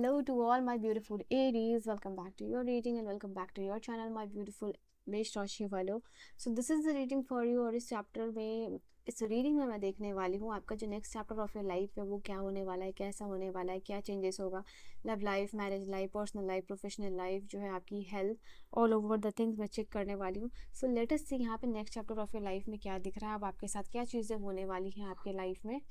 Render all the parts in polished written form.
Hello to all my beautiful Aries. Welcome back to your reading and welcome back to your channel, my beautiful मेष राशि वालों. So this is the reading for you. और इस chapter में इस reading में मैं देखने वाली हूँ आपका जो next chapter of your life है वो क्या होने वाला है, कैसा होने वाला है, क्या चेंजेस होगा love life, marriage life, personal life, professional life, जो है आपकी health, all over the things मैं चेक करने वाली हूँ. सो लेट अस सी यहाँ पे next chapter of your life में क्या दिख रहा है, अब आपके साथ क्या चीज़ें होने वाली हैं आपके लाइफ में.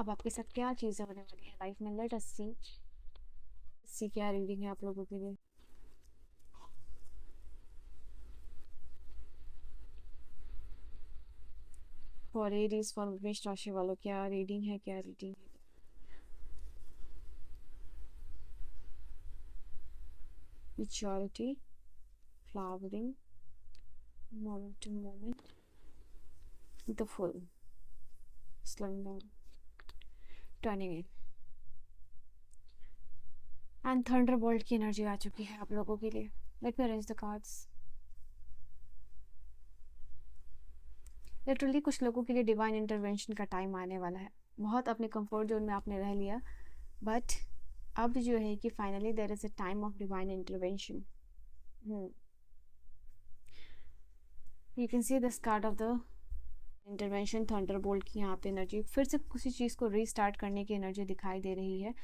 अब आपके साथ क्या चीज़ें होने वाली है लाइफ में. लेट अस सी क्या रीडिंग है आप लोगों के लिए. फॉर एरीज, फॉर मेष राशि वालों क्या रीडिंग है, क्या रीडिंग है. Maturity, flowering, moment to moment, the full, slowing down, turning in. And Thunderbolt की एनर्जी आ चुकी है आप लोगों के लिए. Let me arrange the cards. Literally कुछ लोगों के लिए डिवाइन इंटरवेंशन का टाइम आने वाला है. बहुत अपने कंफर्ट जोन में आपने रह लिया, बट अब जो है कि finally there is a time of divine intervention. You can see this card of the intervention, thunderbolt की यहाँ पे एनर्जी. फिर से किसी चीज़ को रीस्टार्ट करने की एनर्जी दिखाई दे रही है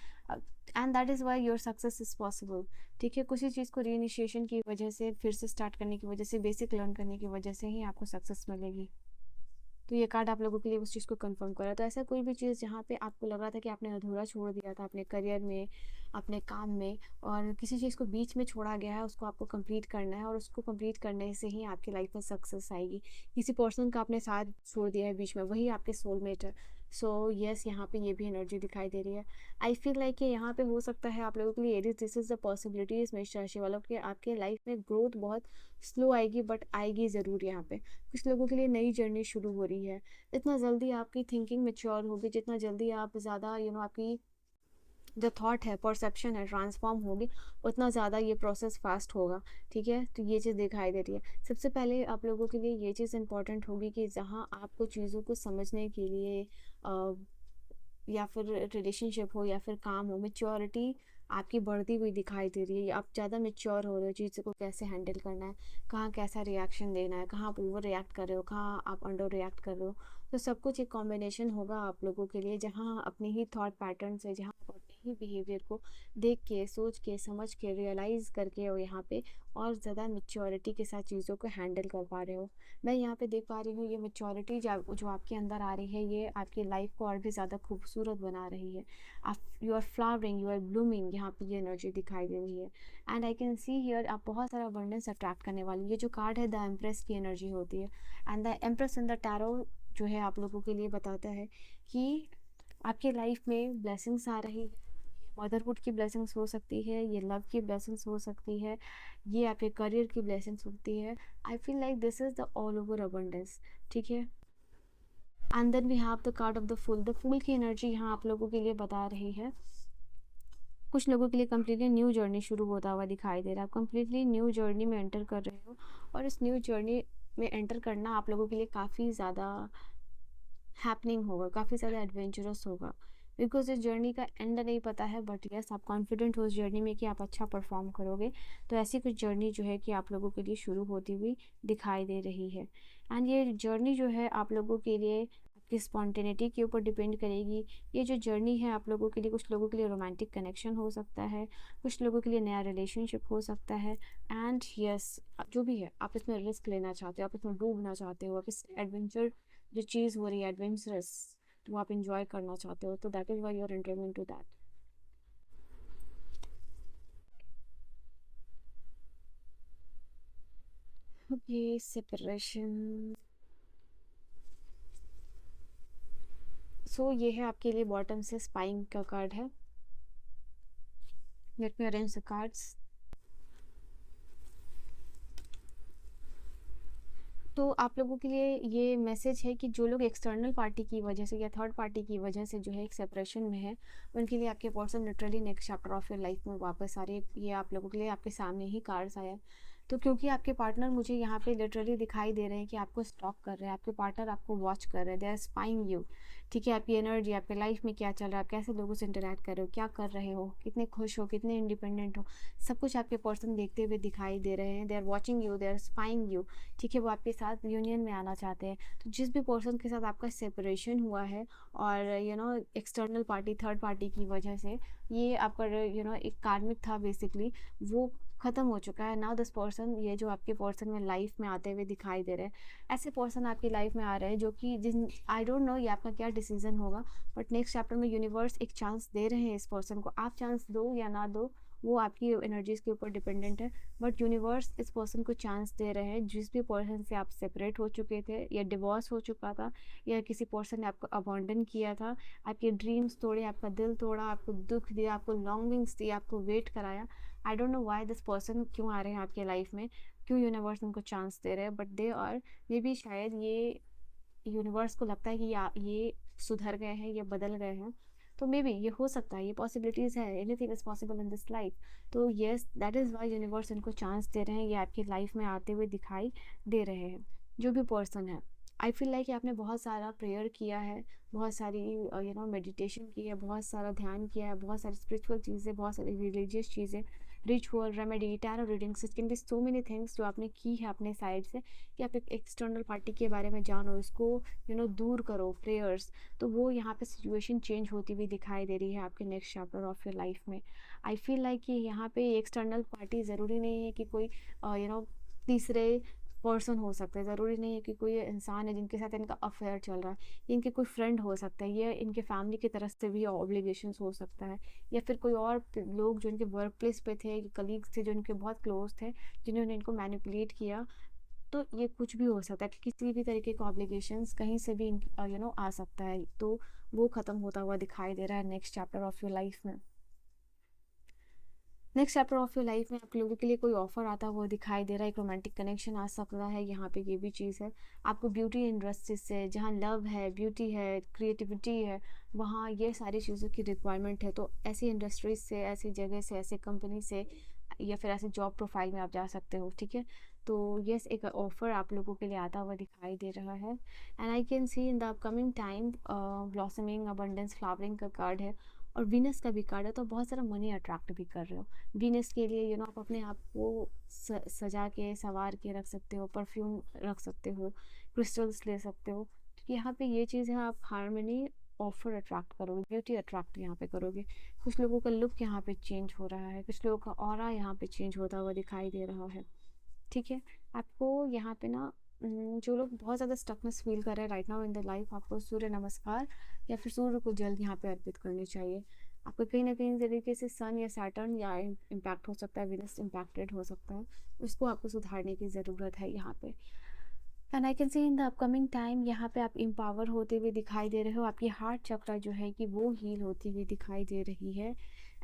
and that is why your success is possible. ठीक है, किसी चीज़ को रीइनिशिएशन की वजह से, फिर से स्टार्ट करने की वजह से, बेसिक लर्न करने की वजह से ही आपको सक्सेस मिलेगी. तो ये कार्ड आप लोगों के लिए उस चीज़ को कंफर्म कर रहा है. तो ऐसा कोई भी चीज़ जहाँ पे आपको लग रहा था कि आपने अधूरा छोड़ दिया था अपने करियर में, अपने काम में, और किसी चीज़ को बीच में छोड़ा गया है, उसको आपको कंप्लीट करना है और उसको कंप्लीट करने से ही आपकी लाइफ में सक्सेस आएगी. किसी पर्सन का आपने साथ छोड़ दिया है बीच में, वही आपके सोलमेट है. सो यस, यहाँ पे ये भी एनर्जी दिखाई दे रही है. आई फील लाइक कि यहाँ पे हो सकता है आप लोगों के लिए Aries, this is the possibilities मेष राशि वालों के, आपके लाइफ में ग्रोथ बहुत स्लो आएगी बट आएगी ज़रूर. यहाँ पे कुछ लोगों के लिए नई जर्नी शुरू हो रही है. जितना जल्दी आपकी थिंकिंग मेच्योर होगी, जितना जल्दी आप ज़्यादा आपकी जो थॉट है, परसेप्शन है, ट्रांसफॉर्म होगी, उतना ज़्यादा ये प्रोसेस फास्ट होगा. ठीक है, तो ये चीज़ दिखाई दे रही है. सबसे पहले आप लोगों के लिए ये चीज़ इंपॉर्टेंट होगी कि जहाँ आपको चीज़ों को समझने के लिए या फिर रिलेशनशिप हो या फिर काम हो, मेच्योरिटी आपकी बढ़ती हुई दिखाई दे रही है. आप ज़्यादा मेच्योर हो रहे हो, चीज़ों को कैसे हैंडल करना है, कहाँ कैसा रिएक्शन देना है, कहाँ आप ओवर रिएक्ट कर रहे हो, कहाँ आप अंडर रिएक्ट कर रहे हो. तो सब कुछ एक कॉम्बिनेशन होगा आप लोगों के लिए, जहाँ अपने ही थॉट पैटर्न से, जहाँ आप अपने ही बिहेवियर को देख के, सोच के, समझ के, रियलाइज़ करके और यहाँ पे और ज़्यादा मेच्योरिटी के साथ चीज़ों को हैंडल कर पा रहे हो. मैं यहाँ पे देख पा रही हूँ ये मेच्योरिटी जो आपके अंदर आ रही है, ये आपकी लाइफ को और भी ज़्यादा खूबसूरत बना रही है. आप you are flowering, you are blooming, यहाँ पे ये एनर्जी दिखाई दे रही है. And I can see here आप बहुत सारा अबंडेंस अट्रैक्ट करने वाली. ये जो कार्ड है द एम्प्रेस की एनर्जी होती है and the empress in the tarot जो है आप लोगों के लिए बताता है कि आपके लाइफ में ब्लेसिंग्स आ रही है. मदरहुड की ब्लेसिंग्स हो सकती है, ये लव की ब्लेसिंग्स हो सकती है, ये आपके करियर की ब्लेसिंग्स होती है. I feel like this is the all over abundance. ठीक है, and then we have the card of the fool. The fool की एनर्जी यहाँ आप लोगों के लिए बता रही है कुछ लोगों के लिए कम्प्लीटली न्यू जर्नी शुरू होता हुआ दिखाई दे रहा है. आप कम्प्लीटली न्यू जर्नी में एंटर कर रहे हो और इस न्यू जर्नी में एंटर करना आप लोगों के लिए काफ़ी ज़्यादा हैपनिंग होगा, काफ़ी ज़्यादा एडवेंचरस होगा. बिकॉज इस जर्नी का एंड नहीं पता है, बट यस आप कॉन्फिडेंट हो उस जर्नी में कि आप अच्छा परफॉर्म करोगे. तो ऐसी कुछ जर्नी जो है कि आप लोगों के लिए शुरू होती हुई दिखाई दे रही है. एंड ये जर्नी जो है आप लोगों के लिए आपकी स्पॉन्टेनिटी के ऊपर डिपेंड करेगी. ये जो जर्नी है आप लोगों के लिए, कुछ लोगों के लिए रोमांटिक कनेक्शन हो सकता है, कुछ लोगों के लिए नया रिलेशनशिप हो सकता है. एंड यस, जो भी है आप इसमें रिस्क लेना चाहते हो, आप इसमें डूबना चाहते हो, आप इस एडवेंचर जो चीज़ हो रही है एडवेंचरस, तो आप इंजॉय करना चाहते हो. तो that is why you are entering into that. Okay, separation. So ये है आपके लिए बॉटम से स्पाइंग का कार्ड है. Let me arrange the cards. तो आप लोगों के लिए ये मैसेज है कि जो लोग एक्सटर्नल पार्टी की वजह से या थर्ड पार्टी की वजह से जो है एक सेपरेशन में है, उनके लिए आपके person literally next chapter of your life में वापस आ रही है. ये आप लोगों के लिए आपके सामने ही कार्ड्स आया है. तो क्योंकि आपके पार्टनर मुझे यहाँ पे लिटरली दिखाई दे रहे हैं कि आपको स्टॉक कर रहे हैं, आपके पार्टनर आपको वॉच कर रहे हैं, दे आर स्पाइंग यू। ठीक है, आपकी एनर्जी, आपके लाइफ में क्या चल रहा है, आप कैसे लोगों से इंटरेक्ट कर रहे हो, क्या कर रहे हो, कितने खुश हो, कितने इंडिपेंडेंट हो, सब कुछ आपके पर्सन देखते हुए दिखाई दे रहे हैं। They are watching you, they are spying you. ठीक है, वो आपके साथ यूनियन में आना चाहते हैं। तो जिस भी पर्सन के साथ आपका सेपरेशन हुआ है और एक्सटर्नल पार्टी, थर्ड पार्टी की वजह से ये आपका एक कार्मिक था बेसिकली, वो ख़त्म हो चुका है। नाउ दिस पर्सन, ये जो आपके पर्सन में लाइफ में आते हुए दिखाई दे रहे हैं, ऐसे पर्सन आपकी लाइफ में आ रहे हैं जो कि जिन आई डोंट नो ये आपका क्या डिसीजन होगा, बट नेक्स्ट चैप्टर में यूनिवर्स एक चांस दे रहे हैं इस पर्सन को। आप चांस दो या ना दो, वो आपकी एनर्जीज के ऊपर डिपेंडेंट है, बट यूनिवर्स इस पर्सन को चांस दे रहे हैं। जिस भी पर्सन से आप सेपरेट हो चुके थे, या डिवोर्स हो चुका था, या किसी पर्सन ने आपको अबॉन्डन किया था, आपके ड्रीम्स तोड़े, आपका दिल तोड़ा, आपको दुख दिया, आपको लॉन्गिंग्स दी, आपको वेट कराया, I don't know why this person क्यों आ रहे हैं आपके लाइफ में, क्यों यूनिवर्स उनको चांस दे रहे हैं, but they are may be, शायद ये यूनिवर्स को लगता है कि ये सुधर गए हैं, ये बदल गए हैं। तो मे बी ये हो सकता है, ये पॉसिबिलिटीज़ है, anything is possible in this life. तो yes, that is why universe इनको चांस दे रहे हैं, ये आपकी लाइफ में आते हुए दिखाई दे रहे हैं। जो भी पर्सन है, आई फील लाइक आपने बहुत सारा प्रेयर किया है, बहुत सारी मेडिटेशन की है, बहुत सारा ध्यान किया है, बहुत सारी स्पिरिचुअल चीज़ें, बहुत सारी रिलीजियस चीज़ें, ritual, remedy, tarot readings, it can be so many things जो आपने की है अपने साइड से, कि आप एक एक्सटर्नल पार्टी के बारे में जानो, इसको दूर करो, प्रेयर्स। तो वो यहाँ पे सिचुएशन चेंज होती हुई दिखाई दे रही है आपके next chapter of your life में। आई फील लाइक कि यहाँ पे एक्सटर्नल पार्टी ज़रूरी नहीं है कि कोई तीसरे पर्सन हो सकता है, ज़रूरी नहीं है कि कोई इंसान है जिनके साथ इनका अफेयर चल रहा है, ये इनके कोई फ्रेंड हो सकता है, ये इनके फैमिली की तरफ से भी ऑब्लिगेशंस हो सकता है, या फिर कोई और लोग जो इनके वर्क प्लेस पे थे, कलीग्स थे जो इनके बहुत क्लोज थे, जिन्होंने इनको मैनिपुलेट किया। तो ये कुछ भी हो सकता है, किसी भी तरीके का ऑब्लिगेशंस कहीं से भी आ सकता है। तो वो ख़त्म होता हुआ दिखाई दे रहा है next chapter of your life में। Next chapter of your life में आप लोगों के लिए कोई ऑफर आता हुआ दिखाई दे रहा है, एक रोमांटिक कनेक्शन आ सकता है, यहाँ पे ये भी चीज़ है। आपको ब्यूटी इंडस्ट्री से, जहाँ लव है, ब्यूटी है, क्रिएटिविटी है, वहाँ ये सारी चीज़ों की रिक्वायरमेंट है। तो ऐसी इंडस्ट्रीज से, ऐसी जगह से, ऐसे कंपनी से, या फिर ऐसे जॉब प्रोफाइल में आप जा सकते हो। ठीक है, तो यस, एक ऑफ़र आप लोगों के लिए आता हुआ दिखाई दे रहा है। And I can C in the upcoming time blossoming, abundance, flowering का कार्ड है, और वीनस का भी कार्ड है। तो बहुत सारा मनी अट्रैक्ट भी कर रहे हो। वीनस के लिए आप अपने आप को सजा के, संवार के रख सकते हो, परफ्यूम रख सकते हो, क्रिस्टल्स ले सकते हो। तो यहाँ पे ये चीज़ है, आप हारमोनी, ऑफर अट्रैक्ट करोगे, ब्यूटी अट्रैक्ट यहाँ पे करोगे। कुछ लोगों का लुक यहाँ पे चेंज हो रहा है, कुछ लोगों का ऑरा यहाँ पे चेंज होता हुआ दिखाई दे रहा है। ठीक है, आपको यहाँ पे ना जो लोग बहुत ज़्यादा स्टकनेस फील कर रहे हैं right now in the life, आपको सूर्य नमस्कार या फिर सूर्य को जल यहाँ पे अर्पित करनी चाहिए। आपको कहीं ना कहीं तरीके से सन या सैटर्न या इम्पैक्ट हो सकता है, विनस इम्पैक्टेड हो सकता है, उसको आपको सुधारने की ज़रूरत है यहाँ पे। And I can C in the upcoming time यहाँ पे आप एम्पावर होते हुए दिखाई दे रहे हो, आपकी हार्ट चक्रा जो है कि वो हील होती हुई दिखाई दे रही है।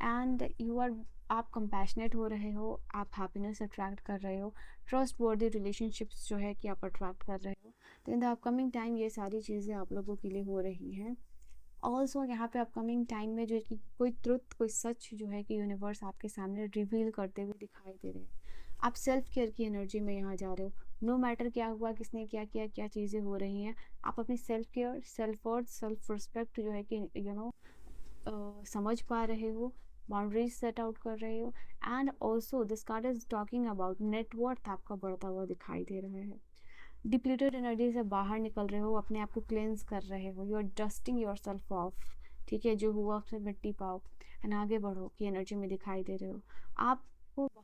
एंड आप कंपैशनेट हो रहे हो, आप हैप्पीनेस अट्रैक्ट कर रहे हो, ट्रस्ट वर्दी रिलेशनशिप्स जो है कि आप अट्रैक्ट कर रहे हो। तो इन द अपकमिंग टाइम ये सारी चीज़ें आप लोगों के लिए हो रही हैं। ऑल्सो यहाँ पे अपकमिंग टाइम में जो है कि कोई ट्रुथ, कोई सच जो है कि यूनिवर्स आपके सामने रिवील करते हुए दिखाई दे रहे हैं। आप सेल्फ केयर की एनर्जी में यहाँ जा रहे हो। नो मैटर क्या हुआ, किसने क्या किया, क्या चीज़ें हो रही हैं, आप अपनी self care, self worth, self respect जो है कि समझ पा रहे हो, बाउंड्रीज सेट आउट कर रहे हो। And also this card is talking about net worth आपका बढ़ता हुआ दिखाई दे रहा है। डिप्लीटेड एनर्जी से बाहर निकल रहे हो, अपने आप को क्लेंस कर रहे हो, you are dusting yourself off. ठीक है, जो हुआ उससे मिट्टी पाओ एंड आगे बढ़ो की एनर्जी में दिखाई दे रहे हो। आपका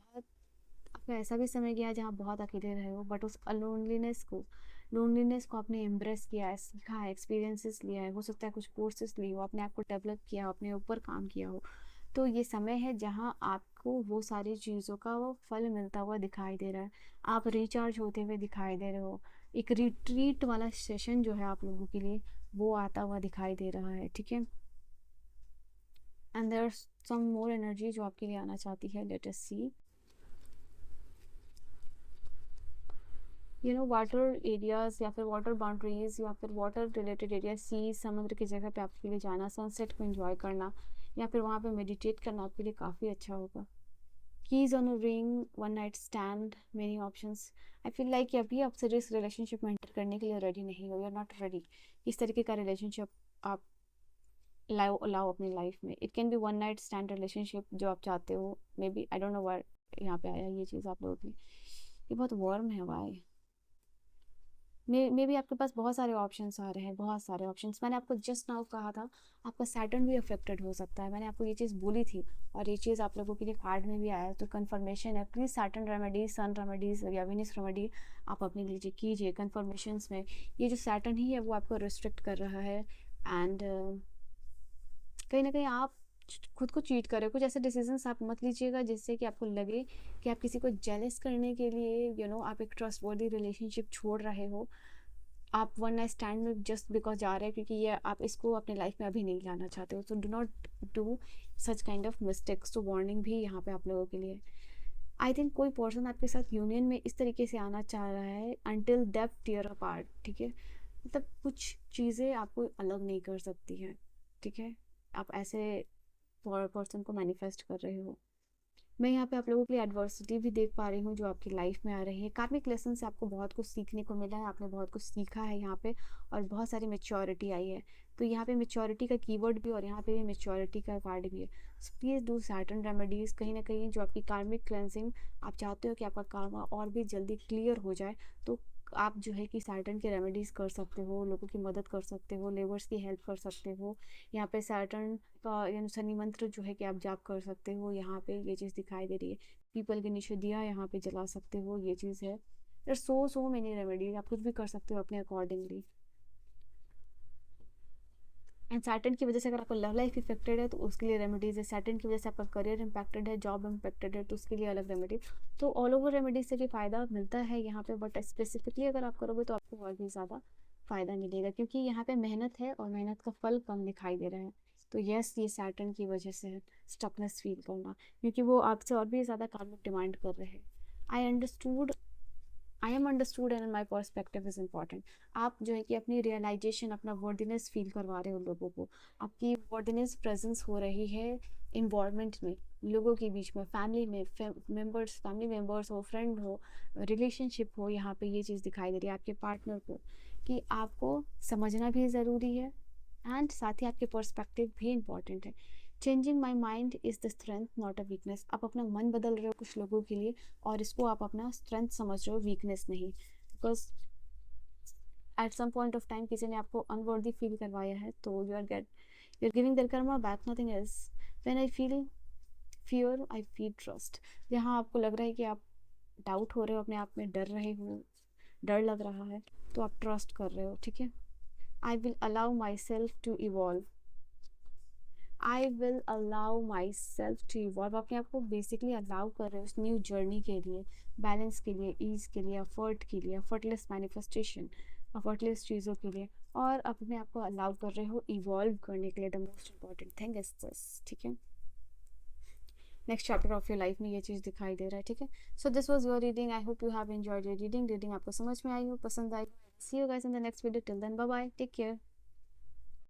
ऐसा भी समय गया जहाँ बहुत अकेले रहे हो, बट उस लोनलीनेस को आपने एम्ब्रेस किया है, सीखा है, एक्सपीरियंसेस लिया है, हो सकता है कुछ कोर्सेस लिए हो, अपने आप को डेवलप किया हो, अपने ऊपर काम किया हो। तो ये समय है जहाँ आपको वो सारी चीज़ों का वो फल मिलता हुआ दिखाई दे रहा है। आप रिचार्ज होते हुए दिखाई दे रहे हो। एक रिट्रीट वाला सेशन जो है आप लोगों के लिए, वो आता हुआ दिखाई दे रहा है। ठीक है, and there some more energy जो आपके लिए आना चाहती है, let us see. Water areas या फिर वाटर बाउंड्रीज या फिर वाटर रिलेटेड एरिया, सी, समुद्र की जगह पे आपके लिए जाना, सनसेट को एंजॉय करना, या फिर वहाँ पे मेडिटेट करना आपके लिए काफ़ी अच्छा होगा। Keys on a ring, one night stand, many options. I feel like कि अभी आप सीरियस रिलेशनशिप में एंटर करने के लिए रेडी नहीं हो, यू आर नॉट रेडी। इस तरीके का रिलेशनशिप आप लाओ अपनी लाइफ में। It can be one night stand relationship जो आप चाहते हो, may be, I don't know why यहाँ पे आया ये चीज़ आप लोगों की। ये बहुत वार्म है वाई। मे बी आपके पास बहुत सारे ऑप्शंस आ रहे हैं, बहुत सारे ऑप्शंस। मैंने आपको जस्ट नाउ कहा था आपका सैटर्न भी अफेक्टेड हो सकता है, मैंने आपको ये चीज़ बोली थी, और ये चीज़ आप लोगों के लिए कार्ड में भी आया, तो कन्फर्मेशन है। Please Saturn remedies, sun remedies या विनिस रेमेडी आप अपने लीजिए, कीजिए कन्फर्मेशंस में। ये जो सैटर्न ही है वो आपको रिस्ट्रिक्ट कर रहा है, एंड कहीं ना कहीं आप खुद को चीट कर रहे हो। कुछ ऐसे डिसीजंस आप मत लीजिएगा जिससे कि आपको लगे कि आप किसी को जेलस करने के लिए आप एक ट्रस्टवर्दी रिलेशनशिप छोड़ रहे हो। आप वन नाइट स्टैंड में जस्ट बिकॉज जा रहे हैं क्योंकि ये आप इसको अपने लाइफ में अभी नहीं लाना चाहते हो। तो do not do such kind of mistakes. तो वार्निंग भी यहाँ पे आप लोगों के लिए। आई थिंक कोई पर्सन आपके साथ यूनियन में इस तरीके से आना चाह रहा है अनटिल डेथ टीयर अपार्ट, ठीक है। मतलब कुछ चीज़ें आपको अलग नहीं कर सकती हैं, ठीक है। आप ऐसे पर्सन को मैनिफेस्ट कर रहे हो। मैं यहाँ पे आप लोगों के लिए एडवर्सिटी भी देख पा रही हूँ जो आपकी लाइफ में आ रही है। कार्मिक लेसन से आपको बहुत कुछ सीखने को मिला है, आपने बहुत कुछ सीखा है यहाँ पे, और बहुत सारी मेच्योरिटी आई है। तो यहाँ पे मेच्योरिटी का कीवर्ड भी और यहाँ पे भी मेच्योरिटी का कार्ड भी है। So please do certain remedies. कहीं ना कहीं जो आपकी कार्मिक क्लेंसिंग, आप चाहते हो कि आपका कार्मा और भी जल्दी क्लियर हो जाए, तो आप जो है कि सैटर्न की रेमेडीज़ कर सकते हो, लोगों की मदद कर सकते हो, लेबर्स की हेल्प कर सकते हो। यहाँ पे सैटर्न का शनि मंत्र जो है कि आप जाप कर सकते हो। यहाँ पे ये चीज़ दिखाई दे रही है। पीपल के नीचे दिया यहाँ पे जला सकते हो, ये चीज़ है। देयर सो मेनी रेमेडीज, आप कुछ भी कर सकते हो अपने अकॉर्डिंगली। एंड सैटर्न की वजह से अगर आपका लव लाइफ इफेक्टेड है तो उसके लिए रेमेडीज है। सैटर्न की वजह से आपका करियर इम्पैक्टेड है, जॉब इम्पैक्टेड है, तो उसके लिए अलग रेमेडी। तो ऑल ओवर रेमेडीज से भी फ़ायदा मिलता है यहाँ पे, बट स्पेसिफिकली अगर आप करोगे तो आपको और भी ज़्यादा फ़ायदा मिलेगा, क्योंकि यहाँ पे मेहनत है और मेहनत का फल कम दिखाई दे रहा है। तो यस, ये सैटर्न की वजह से है स्टकनेस फील करना, क्योंकि वो आपसे और भी ज़्यादा कार्मिक डिमांड कर रहे हैं। I understood, I am understood and my perspective is important. आप जो है कि अपनी रियलाइजेशन, अपना वर्दिनेस फील करवा रहे हो लोगों को। आपकी वर्दिनेस प्रेजेंस हो रही है इन्वायरमेंट में, लोगों के बीच में, फैमिली में, मेंबर्स, फैमिली मेंबर्स हो, फ्रेंड हो, रिलेशनशिप हो। यहाँ पे ये चीज़ दिखाई दे रही है आपके पार्टनर को, कि आपको समझना भी ज़रूरी है, एंड साथ ही आपके पर्सपेक्टिव भी इम्पॉर्टेंट है। Changing my mind is the strength not a weakness. आप अपना मन बदल रहे हो कुछ लोगों के लिए, और इसको आप अपना स्ट्रेंथ समझ रहे हो, वीकनेस नहीं। Because at some point of time किसी ने आपको अनवर्दी फील करवाया है, तो you are giving their karma back, nothing else. When I feel fear I feel trust. जहाँ आपको लग रहा है कि आप डाउट हो रहे हो अपने आप में, डर रहे हो, डर लग रहा है, तो आप ट्रस्ट कर रहे हो, ठीक है। I will allow myself to evolve. I will allow myself to evolve. अपने आप को बेसिकली अलाउ कर रहे हो उस न्यू जर्नी के लिए, बैलेंस के लिए, ईज के लिए, एफर्ट के लिए, एफर्टलेस मैनिफेस्टेशन, एफर्टलेस चीज़ों के लिए, और अपने आप को अलाउ कर रहे हो इवॉल्व करने के लिए। The most important thing is this, ठीक है। Next chapter of your life में ये चीज़ दिखाई दे रहा है, ठीक है। So this was your reading. I hope you have enjoyed your reading. Reading आपको समझ में आई हो, पसंद आई। See you guys in the next video. Till then, bye bye, take care.